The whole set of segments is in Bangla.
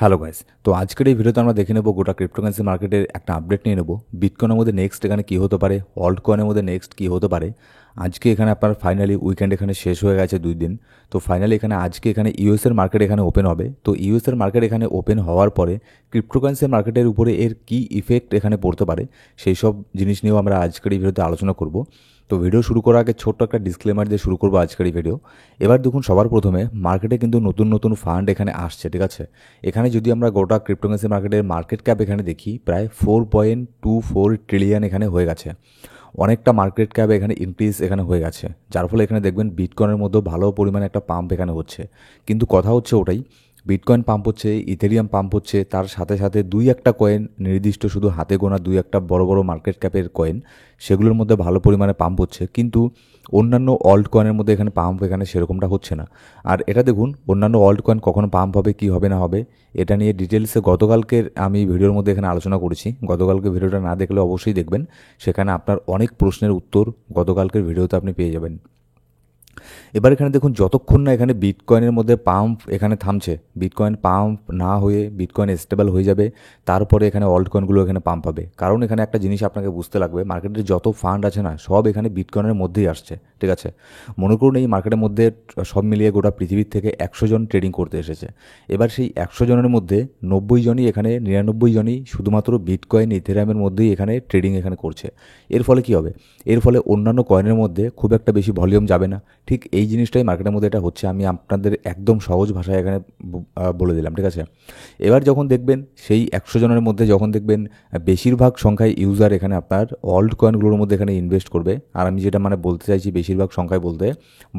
হ্যালো গাইস, তো আজকের এই ভিডিওতে আমরা দেখে নেব গোটা ক্রিপ্টোকারেন্সি মার্কেটের একটা আপডেট নিয়ে নেব। বিটকয়েনের মধ্যে নেক্সট এখানে কী হতে পারে, অল্ট কয়েনের মধ্যে নেক্সট কী হতে পারে। আজকে এখানে আপনার ফাইনালি উইকেন্ড এখানে শেষ হয়ে গেছে 2 দিন। তো ফাইনালি এখানে আজকে এখানে ইউএসের মার্কেট এখানে ওপেন হবে। তো ইউএসের মার্কেট এখানে ওপেন হওয়ার পরে ক্রিপ্টোকারেন্সি মার্কেটের উপরে এর কী ইফেক্ট এখানে পড়তে পারে সেই সব জিনিস নিয়েও আমরা আজকের এই ভিডিওতে আলোচনা করব। তো ভিডিও শুরু করার আগে ছোট্ট একটা ডিসক্লেমার দিয়ে শুরু করবো আজকের এই ভিডিও। এবার দেখুন, সবার প্রথমে মার্কেটে কিন্তু নতুন নতুন ফান্ড এখানে আসছে, ঠিক আছে। এখানে যদি আমরা গোটা ক্রিপ্টোকারেন্সি মার্কেটের মার্কেট ক্যাপ এখানে দেখি, প্রায় 4.24 ট্রিলিয়ন এখানে হয়ে গেছে। অনেকটা মার্কেট ক্যাপ এখানে ইনক্রিজ এখানে হয়ে গেছে, যার ফলে এখানে দেখবেন বিটকয়েনের মধ্যেও ভালো পরিমাণে একটা পাম্প এখানে হচ্ছে। কিন্তু কথা হচ্ছে ওটাই, বিটকয়েন পাম্প হচ্ছে, ইথেরিয়াম পাম্প হচ্ছে, তার সাথে সাথে দুই একটা কয়েন নির্দিষ্ট শুধু হাতে গোনা দুই একটা বড় বড় মার্কেট ক্যাপের কয়েন, সেগুলোর মধ্যে ভালো পরিমাণে পাম্প হচ্ছে। কিন্তু অন্যান্য অল্ট কয়েনের মধ্যে এখানে পাম্প এখানে সেরকমটা হচ্ছে না। আর এটা দেখুন, অন্যান্য অল্ট কয়েন কখনো পাম্প হবে কি হবে না হবে, এটা নিয়ে ডিটেলসে গতকালকের আমি ভিডিওর মধ্যে এখানে আলোচনা করেছি। গতকালকে ভিডিওটা না দেখলে অবশ্যই দেখবেন, সেখানে আপনার অনেক প্রশ্নের উত্তর গতকালকের ভিডিওতে আপনি পেয়ে যাবেন। এবার এখানে দেখুন, যতক্ষণ না এখানে বিটকয়েনের মধ্যে পাম্প এখানে থামছে, বিটকয়েন পাম্প না হয়ে বিটকয়েন স্টেবল হয়ে যাবে, তারপরে এখানে অল্ট কয়েনগুলো এখানে পাম্প হবে। কারণ এখানে একটা জিনিস আপনাকে বুঝতে লাগবে, মার্কেটের যত ফান্ড আছে না, সব এখানে বিটকয়েনের মধ্যেই আসছে, ঠিক আছে। মনে করুন এই মার্কেটের মধ্যে সব মিলিয়ে গোটা পৃথিবীর থেকে 100 জন ট্রেডিং করতে এসেছে। এবার সেই 100 জনের মধ্যে 90 জনই এখানে, 99 জনই শুধুমাত্র বিটকয়েন ইথেরিয়ামের মধ্যেই এখানে ট্রেডিং এখানে করছে। এর ফলে কি হবে? এর ফলে অন্যান্য কয়েনের মধ্যে খুব একটা বেশি ভলিউম যাবে না। ঠিক এই জিনিসটাই মার্কেটের মধ্যে এটা হচ্ছে। আমি আপনাদের একদম সহজ ভাষায় এখানে বলে দিলাম, ঠিক আছে। এবার যখন দেখবেন সেই 100 জনের মধ্যে যখন দেখবেন বেশিরভাগ সংখ্যায় ইউজার এখানে আপনার অল্ট কয়েনগুলোর মধ্যে এখানে ইনভেস্ট করবে, আর আমি যেটা মানে বলতে চাইছি বেশিরভাগ সংখ্যায় বলতে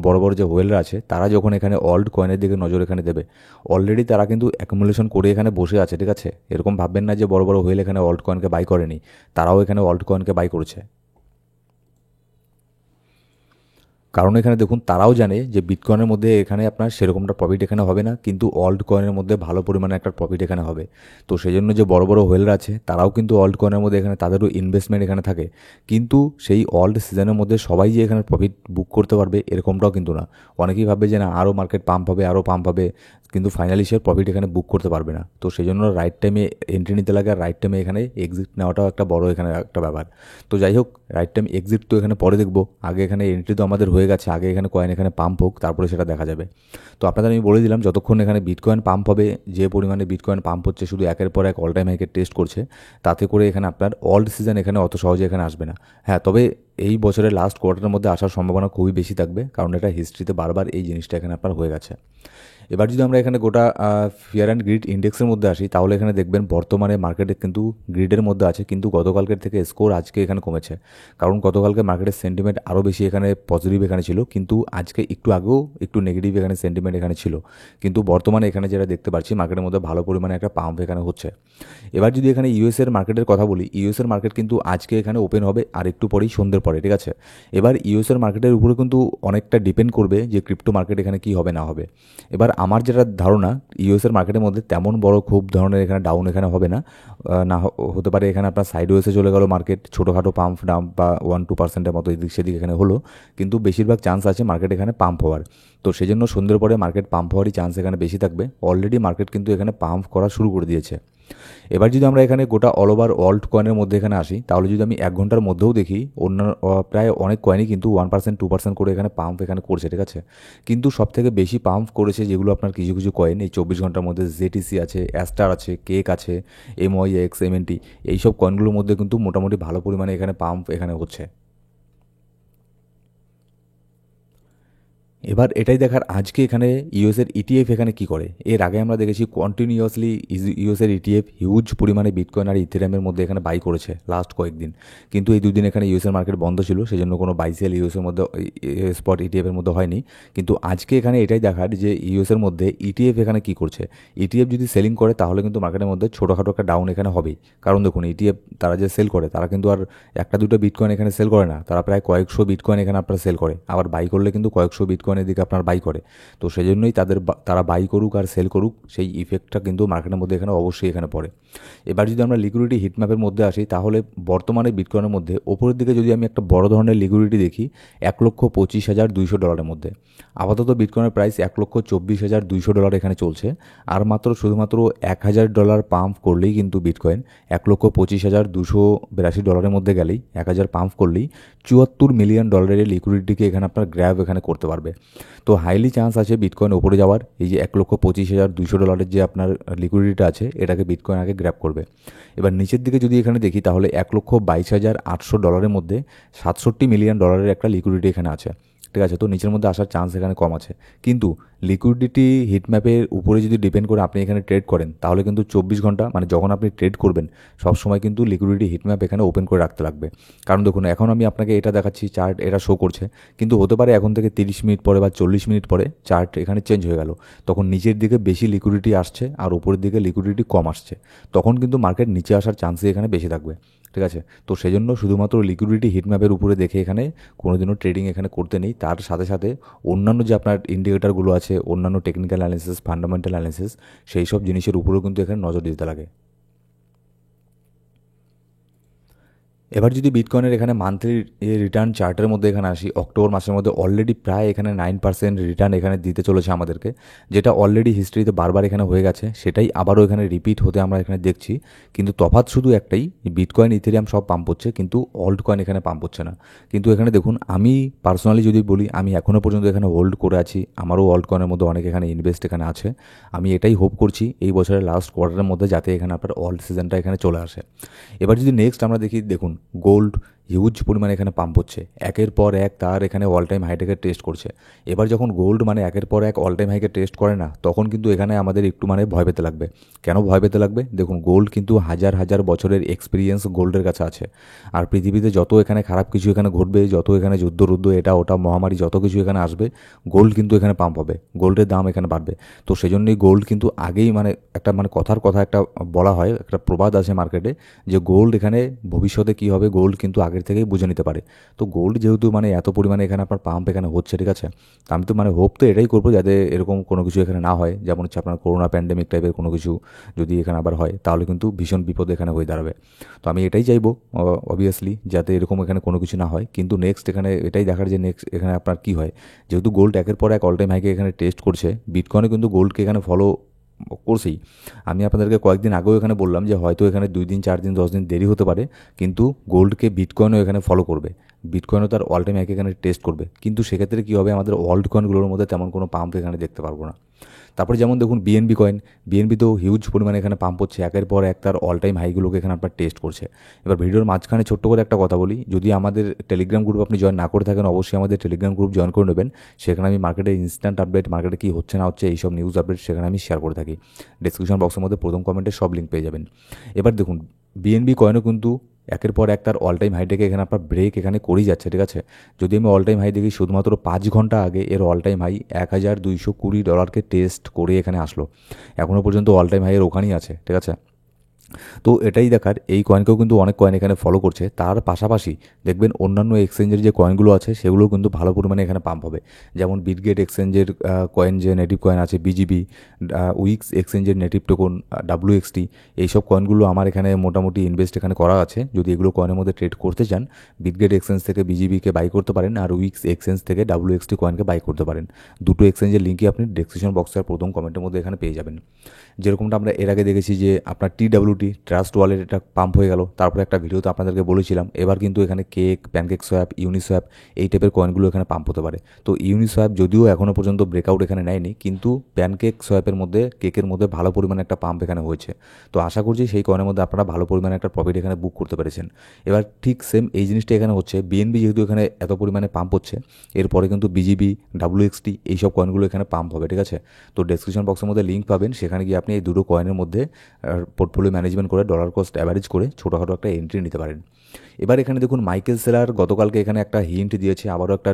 বড় বড় যে হোয়েলরা আছে, তারা যখন এখানে অল্ট কয়েনের দিকে নজর এখানে দেবে, অলরেডি তারা কিন্তু অ্যাকুমুলেশন করে এখানে বসে আছে, ঠিক আছে। এরকম ভাববেন না যে বড় বড় হোয়েল এখানে অল্ট কয়েনকে বাই করেনি, তারাও এখানে অল্ট কয়েনকে বাই করেছে। কারণ এখানে দেখুন, তারাও জানে যে বিটকয়েনের মধ্যে এখানে আপনার সেরকমটা প্রফিট এখানে হবে না, কিন্তু অল্ট কয়েনের মধ্যে ভালো পরিমাণে একটা প্রফিট এখানে হবে। তো সেই জন্য যে বড় বড় হোয়েলরা আছে, তারাও কিন্তু অল্ট কয়েনের মধ্যে এখানে তাদেরও ইনভেস্টমেন্ট এখানে থাকে। কিন্তু সেই অল্ট সিজনের মধ্যে সবাই যে এখানে প্রফিট বুক করতে পারবে এরকমটাও কিন্তু না। অনেকেই ভাববে যে না, আরও মার্কেট পাম্প হবে, আরও পাম্প হবে, কিন্তু ফাইনালি সে প্রফিট এখানে বুক করতে পারবে না। তো সেই জন্য রাইট টাইমে এন্ট্রি নিতে লাগে, আর রাইট টাইমে এখানে এক্সিট নেওয়াটাও একটা বড় এখানে একটা ব্যাপার। তো যাই হোক, রাইট টাইম এক্সিট তো এখানে পরে দেখবো, আগে এখানে এন্ট্রি তো আমাদের হয়ে গেছে, আগে এখানে কয়েন এখানে পাম্প হোক, তারপরে সেটা দেখা যাবে। তো আপনাদের আমি বলে দিলাম, যতক্ষণ এখানে বিটকয়েন পাম্প হবে, যে পরিমাণে বিটকয়েন পাম্প হচ্ছে, শুধু একের পর এক অল টাইম হাইকে টেস্ট করছে, তাতে করে এখানে আপনার অল্ট সিজন এখানে অত সহজে এখানে আসবে না। হ্যাঁ, তবে এই বছরের লাস্ট কোয়ার্টারের মধ্যে আসার সম্ভাবনা খুবই বেশি থাকবে, কারণ এটা হিস্ট্রিতে বারবার এই জিনিসটা এখানে আপনার হয়ে গেছে। এবার যদি আমরা এখানে গোটা ফিয়ার অ্যান্ড গ্রিড ইন্ডেক্সের মধ্যে আসি, তাহলে এখানে দেখবেন বর্তমানে মার্কেটে কিন্তু গ্রিডের মধ্যে আছে, কিন্তু গতকালকের থেকে স্কোর আজকে এখানে কমেছে। কারণ গতকালকে মার্কেটের সেন্টিমেন্ট আরও বেশি এখানে পজিটিভ এখানে ছিল, কিন্তু আজকে একটু আগেও একটু নেগেটিভ এখানে সেন্টিমেন্ট এখানে ছিল। কিন্তু বর্তমানে এখানে যেটা দেখতে পাচ্ছি, মার্কেটের মধ্যে ভালো পরিমাণে একটা পাম্প এখানে হচ্ছে। এবার যদি এখানে ইউএসের মার্কেটের কথা বলি, ইউএসের মার্কেট কিন্তু আজকে এখানে ওপেন হবে আর একটু পরেই সন্ধ্যের পরে, ঠিক আছে। এবার ইউএসের মার্কেটের উপরে কিন্তু অনেকটা ডিপেন্ড করবে যে ক্রিপ্টো মার্কেট এখানে কী হবে না হবে। এবার আমার যেটা ধারণা, ইউএসের মার্কেটের মধ্যে তেমন বড় খুব ধরনের এখানে ডাউন এখানে হবে না। হতে পারে এখানে আপনার সাইড ওয়েসে চলে গেল মার্কেট, ছোটোখাটো পাম্প ডাম্প বা 1-2% মতো এদিক সেদিক এখানে হলো, কিন্তু বেশিরভাগ চান্স আছে মার্কেট এখানে পাম্প হওয়ার। তো সেই জন্য সন্ধ্যের পরে মার্কেট পাম্প হওয়ারই চান্স এখানে বেশি থাকবে। অলরেডি মার্কেট কিন্তু এখানে পাম্প করা শুরু করে দিয়েছে। এবার যদি আমরা এখানে গোটা অল ওভার অল্ট কয়েনের মধ্যে এখানে আসি, তাহলে যদি আমি 1 ঘন্টার মধ্যেও দেখি, অন্য প্রায় অনেক কয়েনই কিন্তু 1%-2% করে এখানে পাম্প এখানে করছে, ঠিক আছে। কিন্তু সবথেকে বেশি পাম্প করেছে যেগুলো আপনার কিছু কিছু কয়েন এই 24 ঘন্টার মধ্যে, জেটিসি আছে, অ্যাস্টার আছে, কেক আছে, MYX, MNT, এইসব কয়েনগুলোর মধ্যে কিন্তু মোটামুটি ভালো পরিমাণে এখানে পাম্প এখানে হচ্ছে। এবার এটাই দেখার আজকে এখানে ইউএসের ইটিএফ এখানে কি করে। এর আগে আমরা দেখেছি কন্টিনিউয়াসলি ইউএসের ইটিএফ হিউজ পরিমাণে বিটকয়েন আর ইথেরিয়ামের মধ্যে এখানে বাই করেছে লাস্ট কয়েকদিন। কিন্তু এই 2 দিন এখানে ইউএসের মার্কেট বন্ধ ছিল, সেজন্য কোনো বাইসেল ইউএসের মধ্যে স্পট ইটিএফের মধ্যে হয়নি। কিন্তু আজকে এখানে এটাই দেখার যে ইউএসের মধ্যে ইটিএফ এখানে কি করছে। ইটিএফ যদি সেলিং করে, তাহলে কিন্তু মার্কেটের মধ্যে ছোটোখাটো একটা ডাউন এখানে হবেই। কারণ দেখুন, ইটিএফ তারা যে সেল করে, তারা কিন্তু আর একটা দুটো বিটকয়েন এখানে সেল করে না, তারা প্রায় কয়েকশো বিটকয়েন এখানে আপনারা সেল করে, আবার বাই করলে কিন্তু কয়েকশো বিটকয়েন এদিকে আপনার বাই করে। তো সেই জন্যই তারা বাই করুক আর সেল করুক, সেই ইফেক্টটা কিন্তু মার্কেটের মধ্যে এখানে অবশ্যই এখানে পড়ে। এবার যদি আমরা লিকুইডিটি হিটম্যাপের মধ্যে আসি, তাহলে বর্তমানে বিটকয়েনের মধ্যে ওপরের দিকে যদি আমি একটা বড় ধরনের লিকুইডিটি দেখি, $1,25,200 মধ্যে। আপাতত বিটকয়েনের প্রাইস $1,24,200 এখানে চলছে। আর মাত্র শুধুমাত্র $1,000 পাম্প করলেই কিন্তু বিটকয়েন $1,25,282 মধ্যে গেলেই 1,000 পাম্প করলেই $74 মিলিয়ন লিকুইডিটিকে এখানে আপনার গ্র্যাব এখানে করতে পারবে। তো হাইলি চান্স আছে বিটকয়েন ওপরে যাওয়ার। এই যে $1,25,200 যে আপনার লিকুইডিটি আছে, এটাকে বিটকয়েন আগে গ্র্যাব করবে। এবার নিচের দিকে যদি এখানে দেখি, তাহলে $1,22,800 মধ্যে $67 মিলিয়ন একটা লিকুইডিটি এখানে আছে, ঠিক আছে। তো নিচের মধ্যে আসার চান্স এখানে কম আছে। কিন্তু লিকুইডিটি হিটম্যাপের উপরে যদি ডিপেন্ড করে আপনি এখানে ট্রেড করেন, তাহলে কিন্তু 24 ঘন্টা মানে যখন আপনি ট্রেড করবেন সবসময় কিন্তু লিকুইডিটি হিটম্যাপ এখানে ওপেন করে রাখতে লাগবে। কারণ দেখুন, এখন আমি আপনাকে এটা দেখাচ্ছি, চার্ট এটা শো করছে, কিন্তু হতে পারে এখন থেকে 30 মিনিট পরে বা 40 মিনিট পরে চার্ট এখানে চেঞ্জ হয়ে গেল, তখন নিচের দিকে বেশি লিকুইডিটি আসছে আর উপরের দিকে লিকুইডিটি কম আসছে, তখন কিন্তু মার্কেট নিচে আসার চান্সই এখানে বেশি থাকবে, ঠিক আছে। তো সেজন্য শুধুমাত্র লিকুইডিটি হিটম্যাপের উপরে দেখে এখানে কোনোদিনও ট্রেডিং এখানে করতে নেই। তার সাথে সাথে অন্যান্য যে আপনার ইন্ডিকেটারগুলো আছে, অন্যান্য টেকনিক্যাল অ্যানালিসিস, ফান্ডামেন্টাল অ্যানালিসিস, সেই সব জিনিসের উপরেও কিন্তু এখানে নজর দিতে লাগে। এবার যদি বিটকয়েনের এখানে মান্থলি রিটার্ন চার্টের মধ্যে এখানে আসি, অক্টোবর মাসের মধ্যে অলরেডি প্রায় এখানে 9% রিটার্ন এখানে দিতে চলেছে আমাদেরকে, যেটা অলরেডি হিস্ট্রিতে বারবার এখানে হয়ে গেছে, সেটাই আবারও এখানে রিপিট হতে আমরা এখানে দেখছি। কিন্তু তফাৎ শুধু একটাই, বিটকয়েন ইথেরিয়াম সব পাম্প হচ্ছে, কিন্তু অল্ট কয়েন এখানে পাম্প হচ্ছে না। কিন্তু এখানে দেখুন, আমি পার্সোনালি যদি বলি, আমি এখনও পর্যন্ত এখানে হোল্ড করে আছি, আমারও অল্ট কয়েনের মধ্যে অনেক এখানে ইনভেস্ট এখানে আছে। আমি এটাই হোপ করছি এই বছরের লাস্ট কোয়ার্টারের মধ্যে যাতে এখানে আপনার অল্ট সিজনটা এখানে চলে আসে। এবার যদি নেক্সট আমরা দেখি, দেখুন গোল্ড হিউজ পরিমাণে এখানে পাম্প হচ্ছে, একের পর এক তার এখানে অল টাইম হাইটাকে টেস্ট করছে। এবার যখন গোল্ড মানে একের পর এক অল টাইম হাইকে টেস্ট করে না, তখন কিন্তু এখানে আমাদের একটু মানে ভয় পেতে লাগবে। কেন ভয় পেতে লাগবে? দেখুন, গোল্ড কিন্তু হাজার হাজার বছরের এক্সপিরিয়েন্স গোল্ডের কাছে আছে। আর পৃথিবীতে যত এখানে খারাপ কিছু এখানে ঘটবে, যত এখানে যুদ্ধ এটা ওটা মহামারী যত কিছু এখানে আসবে, গোল্ড কিন্তু এখানে পাম্প হবে, গোল্ডের দাম এখানে বাড়বে। তো সেজন্যই গোল্ড কিন্তু আগেই মানে একটা মানে কথার কথা একটা বলা হয়, একটা প্রবাদ আছে মার্কেটে, যে গোল্ড এখানে ভবিষ্যতে কী হবে গোল্ড কিন্তু আগের থেকেই বুঝে নিতে পারে। তো গোল্ড যেহেতু মানে এত পরিমাণে এখানে আপনার পাম্প এখানে হচ্ছে, ঠিক আছে, তো আমি তো মানে হোপ তো এটাই করবো যাতে এরকম কোনো কিছু এখানে না হয়, যেমন হচ্ছে আপনার করোনা প্যান্ডেমিক টাইপের কোনো কিছু যদি এখানে আবার হয়, তাহলে কিন্তু ভীষণ বিপদ এখানে হয়ে দাঁড়াবে। তো আমি এটাই চাইবো অবভিয়াসলি, যাতে এরকম এখানে কোনো কিছু না হয়। কিন্তু নেক্সট এখানে এটাই দেখার যে নেক্সট এখানে আপনার কী হয়, যেহেতু গোল্ড একের পর এক অল টাইম হাইকে এখানে টেস্ট করছে, বিটকয়েনে কিন্তু গোল্ডকে এখানে ফলো করছেই। আমি আপনাদেরকে কয়েকদিন আগেও এখানে বললাম যে হয়তো এখানে 2 দিন 4 দিন 10 দিন দেরি হতে পারে, কিন্তু গোল্ডকে বিটকয়েনও এখানে ফলো করবে, বিটকয়েনও তার অল টাইম হাইকে এখানে টেস্ট করবে। কিন্তু সেক্ষেত্রে কী হবে, আমাদের অল্ট কয়েনগুলোর মধ্যে তেমন কোনো পাম্প এখানে দেখতে পারবো না। তারপরে যেমন দেখুন বিএনবি কয়েন, বিএনবিতেও হিউজ পরিমাণে এখানে পাম্প হচ্ছে, একের পর এক তার অল টাইম হাইগুলোকে এখানে আপনার টেস্ট করছে। এবার ভিডিওর মাঝখানে ছোট্ট করে একটা কথা বলি, যদি আমাদের টেলিগ্রাম গ্রুপ আপনি জয়েন না করে থাকেন, অবশ্যই আমাদের টেলিগ্রাম গ্রুপ জয়েন করে নেবেন। সেখানে আমি মার্কেটের ইনস্ট্যান্ট আপডেট, মার্কেটে কী হচ্ছে না হচ্ছে এইসব নিউজ আপডেট সেখানে আমি শেয়ার করে থাকি। ডিসক্রিপশন বক্সের মধ্যে প্রথম কমেন্টে সব লিঙ্ক পেয়ে যাবেন। এবার দেখুন, বিএনবি কয়েনও কিন্তু একের পর এক তার অল টাইম হাইটাকে এখানে আপনার ব্রেক এখানে করেই যাচ্ছে, ঠিক আছে। যদি আমি অল টাইম হাই দেখি, শুধুমাত্র 5 ঘন্টা আগে এর অল টাইম হাই $1,220 টেস্ট করে এখানে আসলো, এখনও পর্যন্ত অল টাইম হাইয়ের ওখানেই আছে, ঠিক আছে। তো এটাই দেখার, এই কয়েনকেও কিন্তু অনেক কয়েন এখানে ফলো করছে। তার পাশাপাশি দেখবেন অন্যান্য এক্সচেঞ্জের যে কয়েনগুলো আছে সেগুলোও কিন্তু ভালো পরিমাণে এখানে পাম্প হবে। যেমন বিটগেট এক্সচেঞ্জের কয়েন, যে নেটিভ কয়েন আছে বিজিবি, উইক্স এক্সচেঞ্জের নেটিভ টোকন WXT, এইসব কয়েনগুলো আমার এখানে মোটামুটি ইনভেস্ট এখানে করা আছে। যদি এগুলো কয়েনের মধ্যে ট্রেড করতে চান, বিটগেট এক্সচেঞ্জ থেকে বিজিবিকে বাই করতে পারেন, আর উইক্স এক্সচেঞ্জ থেকে WXT কয়েনকে বাই করতে পারেন। দুটো এক্সচেঞ্জের লিঙ্কই আপনি ডেসক্রিপশন বক্সের প্রথম কমেন্টের মধ্যে এখানে পেয়ে যাবেন। যেরকমটা আমরা এর আগে দেখেছি যে আপনার TWT ট্রাস্ট ওয়ালেট এটা পাম্প হয়ে গেল, তারপরে একটা ভিডিওতে আপনাদেরকে বলেছিলাম। এবার কিন্তু এখানে কেক, প্যানকেক সোয়াপ, ইউনিসোয়াপ এই টাইপের কয়েনগুলো এখানে পাম্প হতে পারে। তো ইউনিসোয়াপ যদিও এখনও পর্যন্ত ব্রেকআউট এখানে নেয়নি, কিন্তু প্যানকেক সোয়াপের মধ্যে, কেকের মধ্যে ভালো পরিমাণে একটা পাম্প এখানে হয়েছে। তো আশা করছি সেই কয়েনের মধ্যে আপনারা ভালো পরিমাণে একটা প্রফিট এখানে বুক করতে পেরেছেন। এবার ঠিক সেম এই জিনিসটা এখানে হচ্ছে, বিএনবি যেহেতু এখানে এত পরিমাণে পাম্প হচ্ছে, এরপরে কিন্তু বিজিবি, WXT এইসব কয়েনগুলো এখানে পাম্প হবে, ঠিক আছে। তো ডেসক্রিপশন বক্সের মধ্যে লিঙ্ক পাবেন, সেখানে গিয়ে আপনি এই দুটো কয়েনের মধ্যে পোর্টফোলিও ম্যানেজমেন্ট করে ডলার কস্ট অ্যাভারেজ করে ছোটোখাটো একটা এন্ট্রি নিতে পারেন। এবার এখানে দেখুন মাইকেল সেলার গতকালকে এখানে একটা হিন্ট দিয়েছে, আবারও একটা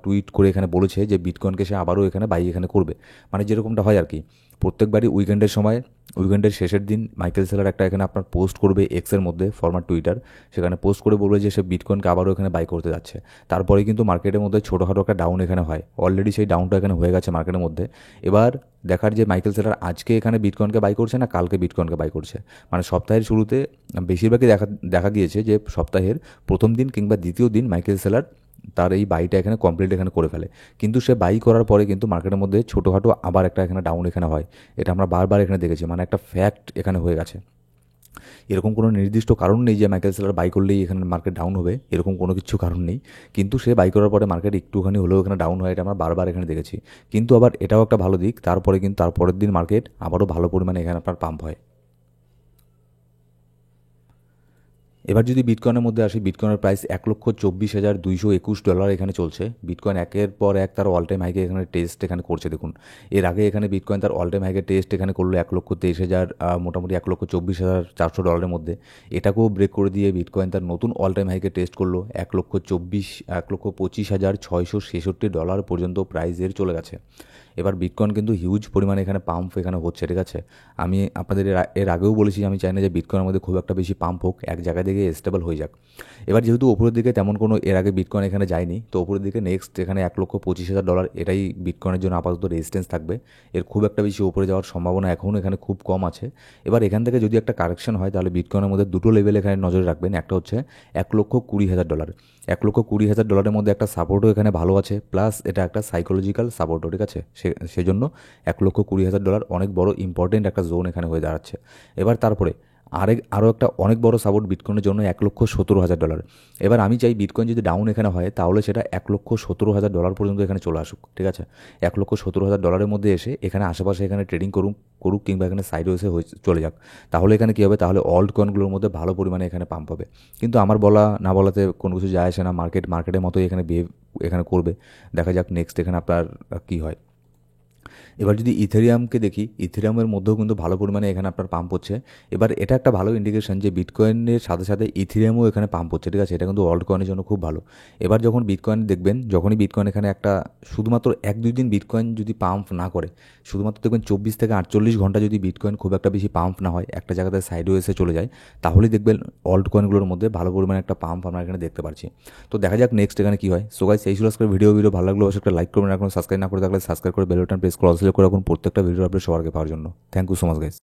টুইট করে এখানে বলেছে যে বিটকয়েনকে সে আবারও এখানে বাই এখানে করবে। মানে যেরকমটা হয় আর কি, প্রত্যেকবারই উইকেন্ডের সময়, উইকেন্ডের শেষের দিন মাইকেল সেলার একটা এখানে আপনার পোস্ট করবে এক্সের মধ্যে, ফরম্যাট টুইটার, সেখানে পোস্ট করে বলবে যে সে বিটকয়েনকে আবারও এখানে বাই করতে যাচ্ছে। তারপরে কিন্তু মার্কেটের মধ্যে ছোটোখাটো একটা ডাউন এখানে হয়, অলরেডি সেই ডাউনটা এখানে হয়ে গেছে মার্কেটের মধ্যে। এবার দেখার যে মাইকেল সেলার আজকে এখানে বিটকয়েনকে বাই করছে না কালকে বিটকয়েনকে বাই করছে। মানে সপ্তাহের শুরুতে বেশিরভাগই দেখা গিয়েছে যে সপ্তাহের প্রথম দিন কিংবা দ্বিতীয় দিন মাইকেল সেলার তার এই বাইটা এখানে কমপ্লিট এখানে করে ফেলে। কিন্তু সে বাই করার পরে কিন্তু মার্কেটের মধ্যে ছোটোখাটো আবার একটা এখানে ডাউন এখানে হয়। এটা আমরা বারবার এখানে দেখেছি, মানে একটা ফ্যাক্ট এখানে হয়ে গেছে। এরকম কোনো নির্দিষ্ট কারণ নেই যে মাইকেল সেলার বাই করলেই এখানে মার্কেট ডাউন হবে, এরকম কোনো কিছু কারণ নেই। কিন্তু সে বাই করার পরে মার্কেট একটুখানি হলেও এখানে ডাউন হয়, এটা আমরা বারবার এখানে দেখেছি। কিন্তু আবার এটাও একটা ভালো দিক, তারপরে কিন্তু তারপরের দিন মার্কেট আবারও ভালো পরিমাণে এখানে আপনার পাম্প হয়। এবার যদি বিটকয়েনের মধ্যে আসি, বিটকয়েনের প্রাইস 1,24,221 ডলার এখানে চলছে। বিটকয়েন একের পর এক তার অল টাইম হাইকে এখানে টেস্ট এখানে করছে। দেখুন এর আগে এখানে বিটকয়েন তার অল টাইম হাইকে টেস্ট এখানে করলো 1,23,000, মোটামুটি 1,24,400 ডলারের মধ্যে। এটাকেও ব্রেক করে দিয়ে বিটকয়েন তার নতুন অল টাইম হাইকে টেস্ট করলো 1,25,666 ডলার পর্যন্ত প্রাইসের চলে গেছে। এবার বিটকয়েন কিন্তু হিউজ পরিমাণে এখানে পাম্প এখানে হচ্ছে, ঠিক আছে। আমি আপনাদের এর আগেও বলেছি আমি চাই না যে বিটকয়েনের মধ্যে খুব একটা বেশি পাম্প হোক, এক জায়গা থেকে স্টেবল হয়ে যাক। এবার যেহেতু ওপরের দিকে তেমন কোনো এর আগে বিটকয়েন এখানে যায়নি, তো ওপরের দিকে নেক্সট এখানে 1,25,000 ডলার এটাই বিটকয়েনের জন্য আপাতত রেজিস্ট্যান্স থাকবে। এর খুব একটা বেশি উপরে যাওয়ার সম্ভাবনা এখনও এখানে খুব কম আছে। এবার এখান থেকে যদি একটা কারেকশন হয় তাহলে বিটকয়েনের মধ্যে দুটো লেভেল এখানে নজরে রাখবেন। একটা হচ্ছে 1,20,000 ডলার। 1,20,000 ডলারের মধ্যে একটা সাপোর্টও এখানে ভালো আছে, প্লাস এটা একটা সাইকোলজিক্যাল সাপোর্টও, ঠিক আছে। সেজন্য 1,20,000 ডলার অনেক বড় ইম্পর্টেন্ট একটা জোন এখানে হয়ে দাঁড়াচ্ছে। এবার তারপরে আরও একটা অনেক বড় সাপোর্ট বিটকয়েনের জন্য 1,17,000 ডলার। এবার আমি চাই বিটকয়েন যদি ডাউন এখানে হয় তাহলে সেটা 1,17,000 ডলার পর্যন্ত এখানে চলে আসুক, ঠিক আছে। 1,17,000 ডলারের মধ্যে এসে এখানে আশেপাশে এখানে ট্রেডিং করুক কিংবা এখানে সাইডে এসে চলে যাক। তাহলে এখানে কী হবে, তাহলে অল্ট কয়েনগুলোর মধ্যে ভালো পরিমাণে এখানে পাম্প হবে। কিন্তু আমার বলা না বলাতে কোনো কিছু যায় আসে না, মার্কেটের মতোই এখানে বিহেভ এখানে করবে। দেখা যাক নেক্সট এখানে আপনার কী হয়। এবার যদি ইথেরিয়ামকে দেখি, ইথেরিয়ামের মধ্যেও কিন্তু ভালো পরিমাণে এখানে আপনার পাম্প হচ্ছে। এবার এটা একটা ভালো ইন্ডিকেশন যে বিটকয়েনের সাথে সাথে ইথেরিয়ামও এখানে পাম্প হচ্ছে, ঠিক আছে। এটা কিন্তু অল্ট কয়েনের জন্য খুব ভালো। এবার যখন বিটকয়েন দেখবেন, যখনই বিটকয়েন এখানে একটা শুধুমাত্র 1-2 দিন বিটকয়েন যদি পাম্প না করে, শুধুমাত্র দেখবেন 24 থেকে 48 ঘন্টা যদি বিটকয়েন খুব একটা বেশি পাম্প না হয়, একটা জায়গাতে সাইডও এসে চলে যায়, তাহলেই দেখবেন অল্ট কয়েনগুলোর মধ্যে ভালো পরিমাণে একটা পাম্প আমরা এখানে দেখতে পাচ্ছি। তো দেখা যাক নেক্সট এখানে কী হয়। সো গাইস, এই ছিল আজকের ভিডিও ভালো লাগলো অবশ্যই একটা লাইক করবেন, এখন সাবস্ক্রাইব না করে থাকলে সাবস্ক্রাইব করে বেল বাটন প্রেস করে অল সিলেক্ট করে রাখুন প্রত্যেকটা ভিডিও আপডেট সবার আগে পাওয়ার জন্য। Thank you so much guys.